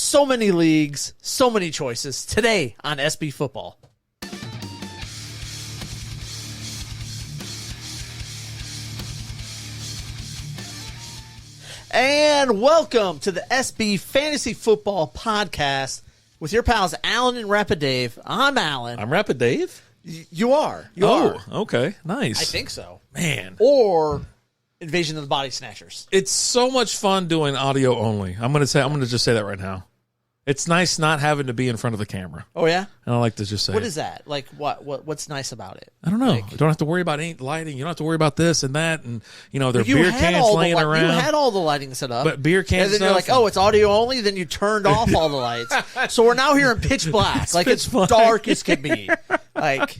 So many leagues, so many choices. Today on SB Football. And welcome to the SB Fantasy Football Podcast with your pals Alan and Rapid Dave. I'm Alan. I'm Rapid Dave? You are. You are. Okay. Nice. I think so. Man. Or Invasion of the Body Snatchers. It's so much fun doing audio only. I'm gonna just say that right now. It's nice not having to be in front of the camera. Oh, yeah? And I like to just say What is that? Like, what's nice about it? I don't know. Like, you don't have to worry about any lighting. You don't have to worry about this and that. And, there are you beer had cans all the laying around. You had all the lighting set up. But beer cans and then you're like, oh, it's audio only? Then you turned off all the lights. So we're now here in pitch black. It's dark as can be. Like,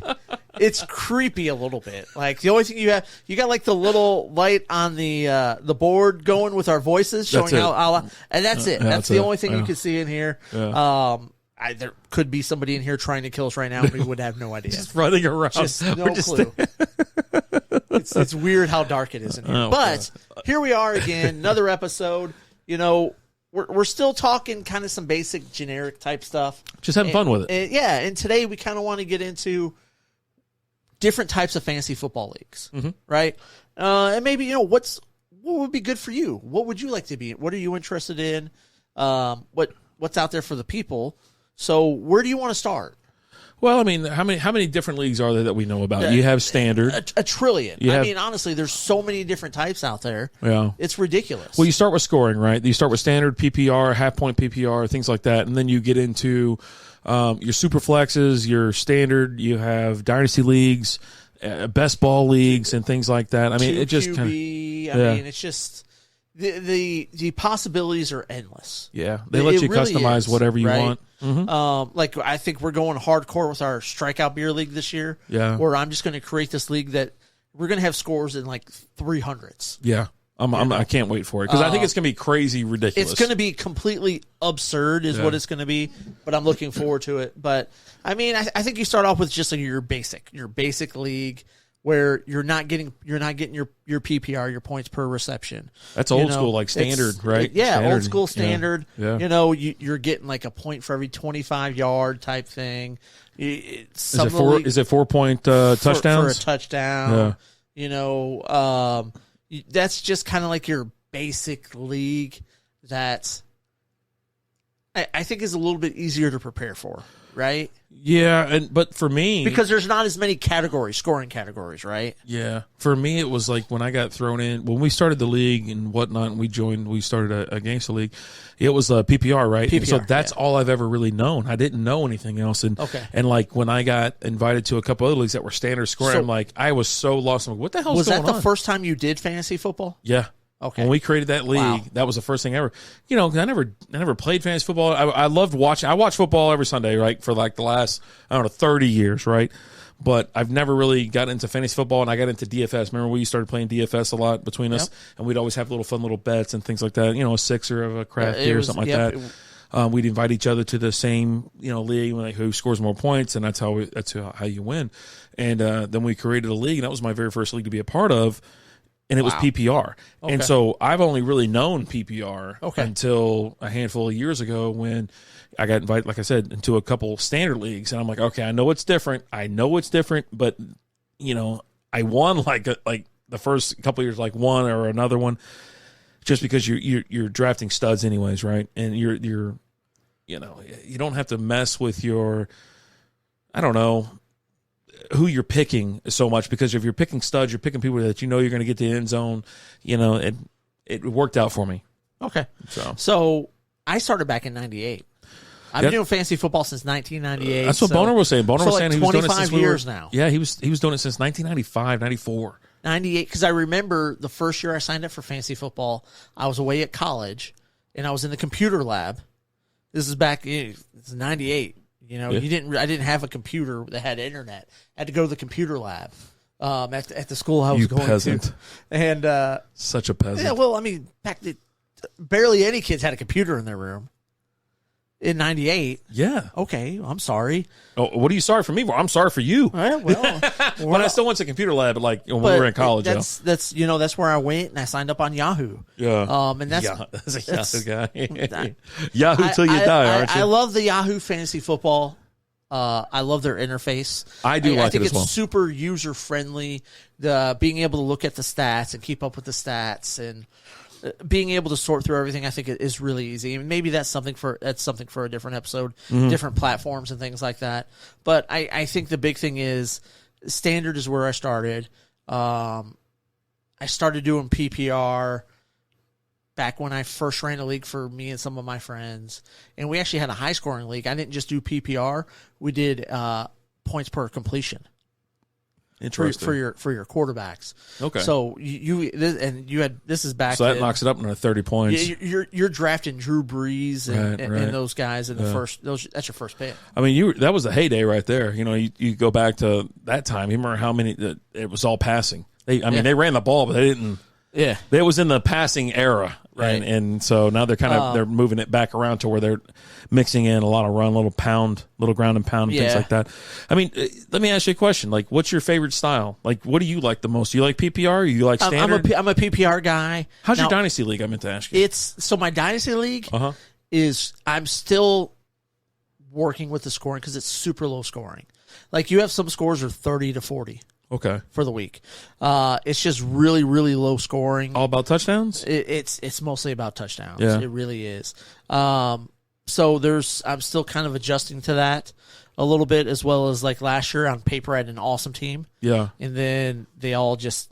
it's creepy a little bit. Like, the only thing you got like the little light on the board going with our voices showing how and that's it. That's the only thing you can see in here. Yeah. There could be somebody in here trying to kill us right now, and we would have no idea. Just running around. Just no clue. It's weird how dark it is in here. But here we are again, another episode. We're still talking kind of some basic generic type stuff. Just having fun with it. And today we kind of want to get into different types of fantasy football leagues, right? And maybe, what would be good for you? What would you like to be? What are you interested in? What's out there for the people? So where do you want to start? Well, I mean, how many different leagues are there that we know about? You have standard. A trillion. Honestly, there's so many different types out there. Yeah. It's ridiculous. Well, you start with scoring, right? You start with standard PPR, half-point PPR, things like that, and then you get into your super flexes, your standard. You have dynasty leagues, best ball leagues, and things like that. I mean, it just kind of. It's just the possibilities are endless. Yeah, they let you really customize whatever you want. Mm-hmm. I think we're going hardcore with our strikeout beer league this year. Yeah, where I'm just going to create this league that we're going to have scores in like 300s. Yeah. I can't wait for it because I think it's going to be crazy ridiculous. It's going to be completely absurd is what it's going to be, but I'm looking forward to it. But, I mean, I think you start off with just like your basic league where you're not getting your PPR, your points per reception. That's old school, like standard, right? Standard. Old school standard. Yeah. You're getting like a point for every 25-yard type thing. Is it 4-point touchdowns? For a touchdown. Yeah. That's just kind of like your basic league that I think is a little bit easier to prepare for, right? Yeah, but for me... Because there's not as many scoring categories, right? Yeah. For me, it was like when I got thrown in, when we started the league and whatnot, and we started a gangster league, it was PPR, right? PPR, so that's all I've ever really known. I didn't know anything else. And like when I got invited to a couple other leagues that were standard scoring, I'm like, I was so lost. I'm like, what the hell is going on? Was that the first time you did fantasy football? Yeah. Okay. When we created that league, that was the first thing ever. I never played fantasy football. I loved watching. I watch football every Sunday, right, for like the last 30 years, right? But I've never really got into fantasy football, and I got into DFS. Remember we started playing DFS a lot between us, and we'd always have fun little bets and things like that. A sixer of a craft beer or something like that. We'd invite each other to the same league, like who scores more points, and that's how you win. And then we created a league, and that was my very first league to be a part of. And it was PPR. Okay. And so I've only really known PPR until a handful of years ago when I got invited, like I said, into a couple standard leagues. And I'm like, okay, I know it's different. But, I won like the first couple of years, like one or another one, just because you're drafting studs anyways, right? And you're you don't have to mess with your, I don't know, who you're picking so much, because if you're picking studs, you're picking people that you're going to get the end zone. It worked out for me. Okay. So I started back in 98. I've been doing fantasy football since 1998. That's what Boner was saying. Boner was saying he was doing it since 25 years now. Yeah, he was doing it since 1995, 94. 98, because I remember the first year I signed up for fantasy football, I was away at college, and I was in the computer lab. This is back, it's 98. I didn't have a computer that had internet. I had to go to the computer lab at the school I was going peasant. to. And such a peasant. Yeah, well, I mean, barely any kids had a computer in their room. In 98? Yeah. Okay, I'm sorry. Oh, what are you sorry for me for? I'm sorry for you. All right, well, But I still went to computer lab, when we were in college. That's where I went, and I signed up on Yahoo. Yeah. And that's a Yahoo guy. Yahoo till you die, aren't you? I love the Yahoo Fantasy Football. I love their interface. I think it as well. It's super user friendly. The being able to look at the stats and keep up with the stats and being able to sort through everything, I think it is really easy. And maybe that's something for a different episode, different platforms and things like that. But I think the big thing is standard is where I started. I started doing PPR back when I first ran a league for me and some of my friends. And we actually had a high scoring league. I didn't just do PPR. We did points per completion. Interesting. For your quarterbacks. Okay. So this is back. So that knocks it up to 30 points. You're drafting Drew Brees and those guys in the first. That's your first pick. I mean, that was a heyday right there. You go back to that time. You remember how many? It was all passing. They ran the ball, but they didn't. Yeah, it was in the passing era, right? And so now they're they're moving it back around to where they're mixing in a lot of run, little ground and pound, and things like that. I mean, let me ask you a question. Like, what's your favorite style? Like, what do you like the most? Do you like PPR? Or you like standard? I'm a PPR guy. How's your Dynasty league? I meant to ask you. So my Dynasty league is I'm still working with the scoring because it's super low scoring. Like you have some scores are 30 to 40. Okay. For the week. It's just really, really low scoring. All about touchdowns? It's mostly about touchdowns. Yeah. It really is. So I'm still kind of adjusting to that a little bit, as well as like last year on paper I had an awesome team. Yeah. And then they all just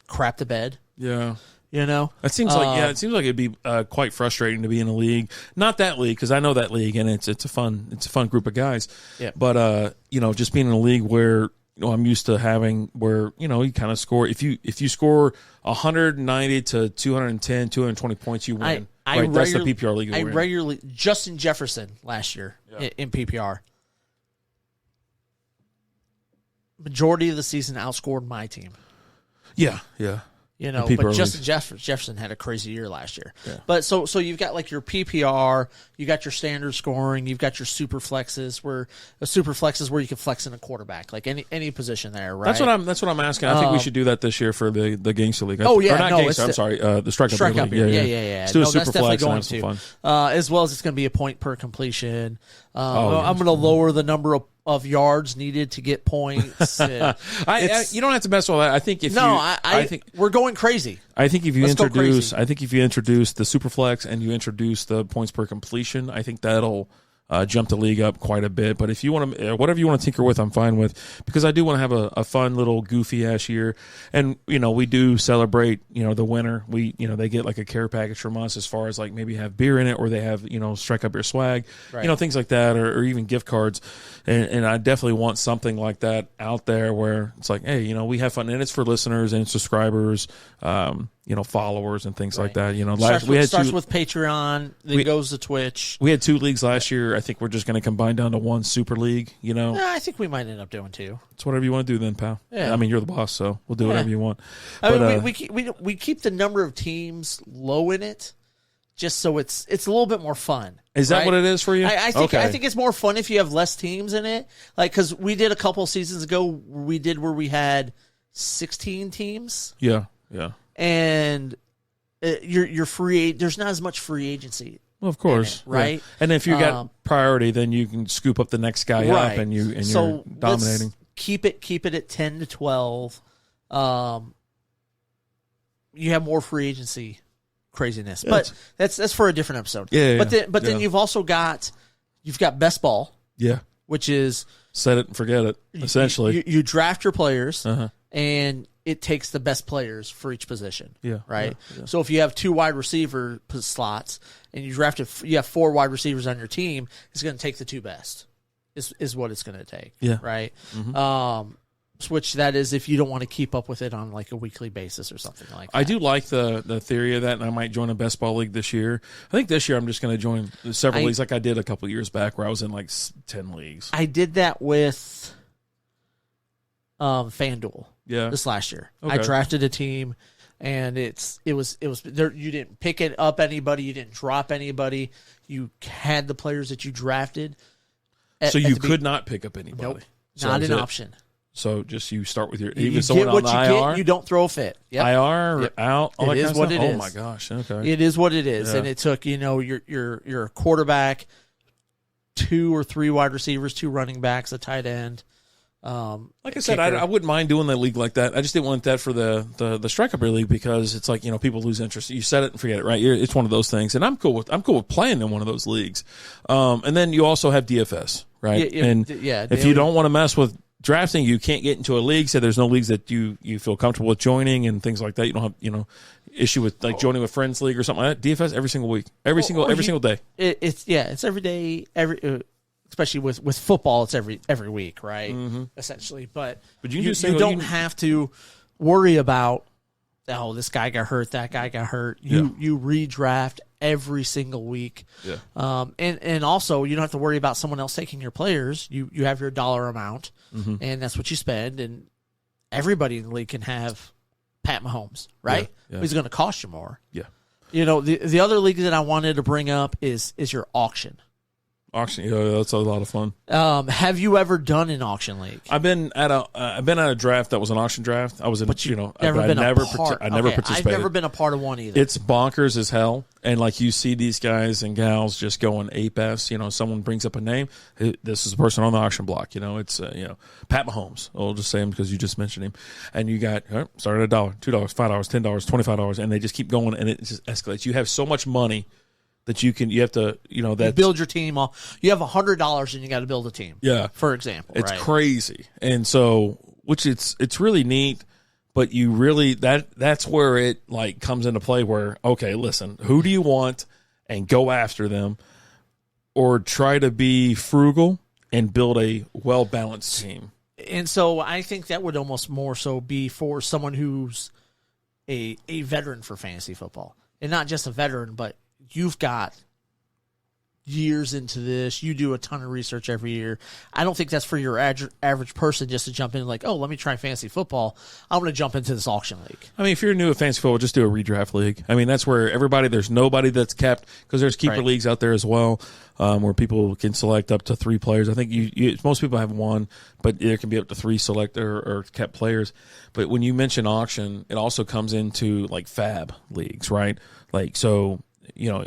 crap the bed. Yeah. It seems like it'd be quite frustrating to be in a league. Not that league, because I know that league and it's a fun group of guys. Yeah. But just being in a league where I'm used to having where, you kind of score. If you score 190 to 210, 220 points, you win. That's the PPR league. I regularly, Justin Jefferson last year in PPR. Majority of the season outscored my team. Yeah. But Justin Jefferson had a crazy year last year. Yeah. But so you've got like your PPR, you got your standard scoring, you've got your super flexes, where a super flex is where you can flex in a quarterback, like any position there, right? That's what I'm asking. I think we should do that this year for the Gangster League. Gangster. I'm sorry, the Strikeout League. Yeah. Let's do a super definitely flex going and have some fun. As well as it's going to be a point per completion. I'm going to lower the number of yards needed to get points. You don't have to mess with that. I think I think we're going crazy. I think if you introduce the Superflex and you introduce the points per completion, I think that'll jump the league up quite a bit. But if you want to, whatever you want to tinker with, I'm fine with, because I do want to have a fun little goofy ass year. And we do celebrate the winner. They get like a care package from us, as far as like maybe have beer in it, or they have strike up your swag, things like that, or even gift cards. And I definitely want something like that out there where it's like, hey, we have fun, and it's for listeners and subscribers, followers and things like that. Starts with Patreon, then goes to Twitch. We had 2 leagues last year. I think we're just going to combine down to 1 super league. I think we might end up doing 2. It's whatever you want to do, then, pal. Yeah. I mean, you're the boss, so we'll do whatever you want. We keep the number of teams low in it, just so it's a little bit more fun. Is that what it is for you? I think it's more fun if you have less teams in it. Like, because we did a couple seasons ago, where we had 16 teams. Yeah. And you're free. There's not as much free agency. Well, of course, right? Yeah. And if you got priority, then you can scoop up the next guy up, and you're dominating. Keep it at 10 to 12. You have more free agency craziness, but that's for a different episode. Yeah. Then you've also got best ball. Yeah. Which is set it and forget it. Essentially, you draft your players, and it takes the best players for each position. Yeah. Right. Yeah. So if you have 2 wide receiver slots and you have 4 wide receivers on your team, it's going to take the 2 best. Is what it's going to take. Yeah. Right. Which that is if you don't want to keep up with it on like a weekly basis or something like that. I do like the theory of that, and I might join a best ball league this year. I think this year I'm just going to join several leagues like I did a couple years back, where I was in like 10 leagues. I did that with FanDuel. Yeah. This last year. Okay. I drafted a team. and it was there. You didn't pick it up anybody, you didn't drop anybody. You had the players that you drafted. So you could not pick up anybody. Nope, so not an option. So just you start with your You someone get what on you the IR. get. You don't throw a fit. Yep. IR Yep. out. All It that is kind of what stuff? it Oh is. my gosh. Okay. It is what it is, Yeah. and it took your quarterback, 2 or 3 wide receivers, 2 running backs, a tight end. Like I said, I wouldn't mind doing the league like that. I just didn't want that for the strike up league because it's like people lose interest. You set it and forget it, right? It's one of those things, and I'm cool with playing in one of those leagues. And then you also have DFS, right? If you don't want to mess with drafting, you can't get into a league. So there's no leagues that you feel comfortable with joining and things like that. You don't have issue with like joining with friends league or something like that. DFS every single week, every single day. It's every day, especially with football, it's every week, right? Mm-hmm. Essentially, but you don't have to worry about this guy got hurt, that guy got hurt. You redraft every single week, and also you don't have to worry about someone else taking your players. You have your dollar amount, and that's what you spend. And everybody in the league can have Pat Mahomes, right? Yeah. He's going to cost you more. Yeah. The other league that I wanted to bring up is your auction. Auction, that's a lot of fun. Have you ever done an auction league? I've been at a draft that was an auction draft. I was in, I never participated. I've never been a part of one either. It's bonkers as hell, and like you see these guys and gals just going ape ass. Someone brings up a name. This is the person on the auction block. It's Pat Mahomes. I'll just say him because you just mentioned him, and you got started $1, $2, $5, $10, $25, and they just keep going, and it just escalates. You have so much money that you have to, you build your team off. You have $100 and you got to build a team. Yeah. For example. It's right? crazy. And so, which it's really neat, but you really, that's where it like comes into play where, okay, listen, who do you want and go after them or try to be frugal and build a well-balanced team. And so I think that would almost more so be for someone who's a veteran for fantasy football. And not just a veteran, but you've got years into this. You do a ton of research every year. I don't think that's for your average person just to jump in like, oh, let me try fantasy football. I'm going to jump into this auction league. I mean, if you're new at fantasy football, just do a redraft league. I mean, that's where there's nobody that's kept, because there's keeper leagues out there as well, where people can select up to 3 players. I think most people have 1, but there can be up to 3 select or kept players. But when you mention auction, it also comes into like fab leagues, right? Like, so,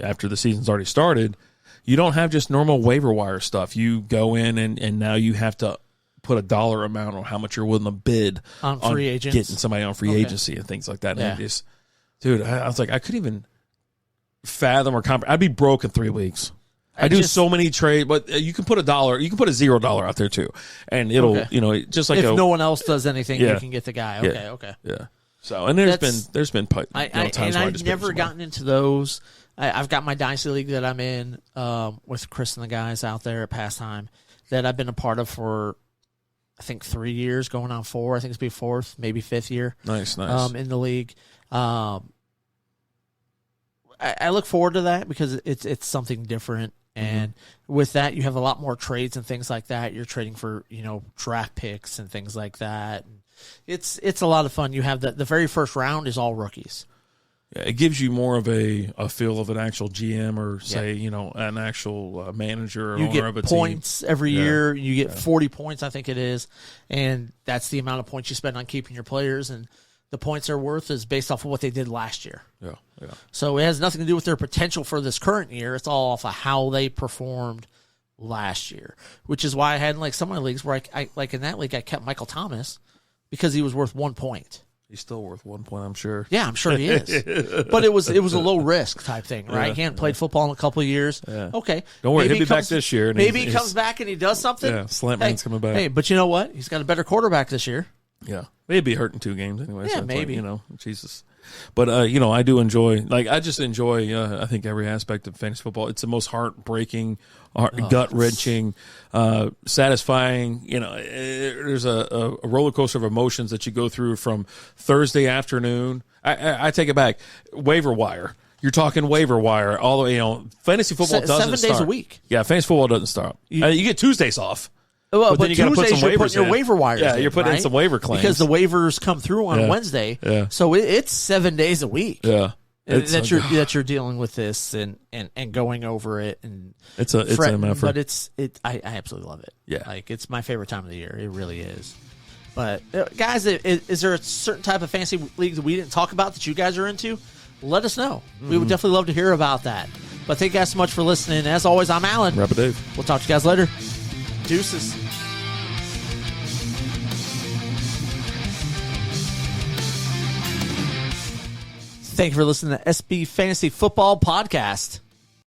after the season's already started, you don't have just normal waiver wire stuff. You go in and now you have to put a dollar amount on how much you're willing to bid on free agents, getting somebody on free agency and things like that. And I was like, I couldn't even fathom or comprehend. I'd be broke in 3 weeks. I do so many trades, but you can put $1, you can put a $0 out there too, and it'll, just like if no one else does anything, you can get the guy. Yeah. So, and there's been times where I've never gotten into those. I've got my Dynasty League that I'm in with Chris and the guys out there at Pastime that I've been a part of for, I think, 3 years, going on 4. I think it's be 4th, maybe 5th year. Nice. In the league. I look forward to that because it's something different. And with that, you have a lot more trades and things like that. You're trading for, draft picks and things like that. And it's a lot of fun. You have the very first round is all rookies. Yeah, it gives you more of a feel of an actual GM or say, an actual manager or owner of a team. You get points every year. You get 40 points, I think it is. And that's the amount of points you spend on keeping your players. And the points they're worth is based off of what they did last year. Yeah. So it has nothing to do with their potential for this current year. It's all off of how they performed last year, which is why I had like some of my leagues where I like in that league I kept Michael Thomas because he was worth 1 point. He's still worth 1 point, I'm sure. Yeah, I'm sure he is. But it was a low risk type thing, right? He hadn't played football in a couple of years. Yeah. Okay. Don't worry, he'll be back this year. And maybe he comes back and he does something. Yeah, Slantman's coming back. Hey, but you know what? He's got a better quarterback this year. Yeah. He'd be hurt in 2 games anyway. Yeah, so maybe. Jesus. But, I do enjoy, I just enjoy, I think, every aspect of fantasy football. It's the most heartbreaking, gut-wrenching, satisfying. There's a roller coaster of emotions that you go through from Thursday afternoon. I take it back. Waiver wire. You're talking waiver wire. All the way, fantasy football doesn't start. 7 days a week. Yeah, fantasy football doesn't start. You get Tuesdays off. Well, but then you got to put Tuesdays some you're waivers putting your in. waiver wires. Yeah, you're putting in right? some waiver claims because the waivers come through on Yeah. Wednesday. Yeah. So it's 7 days a week. Yeah. That you're dealing with this and going over it and It's an effort. But I absolutely love it. Yeah. Like it's my favorite time of the year. It really is. But guys, is there a certain type of fantasy league that we didn't talk about that you guys are into? Let us know. We would definitely love to hear about that. But thank you guys so much for listening. As always, I'm Alan. Rapid Dave. We'll talk to you guys later. Deuces. Thank you for listening to SB Fantasy Football Podcast.